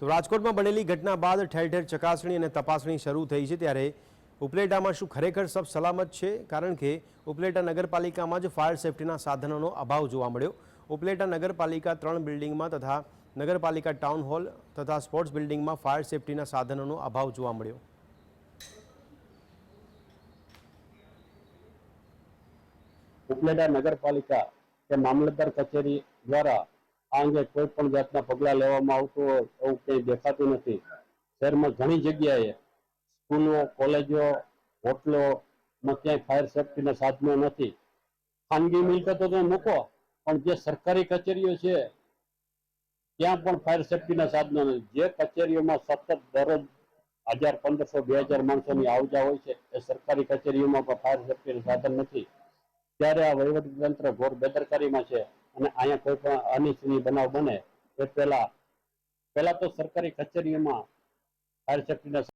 તો રાજકોટમાં બનેલી ઘટના બાદ ઠેર ઠેર ચકાસણી અને તપાસણી શરૂ થઈ છે, ત્યારે ઉપલેટામાં શું ખરેખર સબ સલામત છે? કારણ કે ઉપલેટા નગરપાલિકામાં જ ફાયર સેફટીના સાધનોનો અભાવ જોવા મળ્યો। ઉપલેટા નગરપાલિકા 3 બિલ્ડિંગમાં તથા નગરપાલિકા ટાઉન હોલ તથા સ્પોર્ટ્સ બિલ્ડિંગમાં ફાયર સેફટીના સાધનોનો અભાવ જોવા મળ્યો। ઉપલેટા નગરપાલિકા કે મામલતદાર કચેરી દ્વારા આ અંગે કોઈ પણ જાતના પગલાં લેવામાં આવતું હોય એવું કંઈ દેખાતું નથી। શહેરમાં ઘણી જગ્યાએ સ્કૂલો, કોલેજો, હોટલોમાં ક્યાંય ફાયર સેફટીના સાધનો નથી। ખાનગી મિલકતો તો મૂકો, પણ જે સરકારી કચેરીઓ છે ત્યાં પણ ફાયર સેફટીના સાધનો નથી। જે કચેરીઓમાં સતત દરરોજ 1000, 1500, 2000 માણસોની આવજા હોય છે, એ સરકારી કચેરીઓમાં પણ ફાયર સેફટીના સાધન નથી। ત્યારે આ વહીવટીતંત્ર ઘોર બેદરકારીમાં છે અને અહીંયા કોઈ પણ અનિચ્છનીય બનાવ બને એ પહેલા તો સરકારી કચેરીઓમાં ફાયર સેફટીના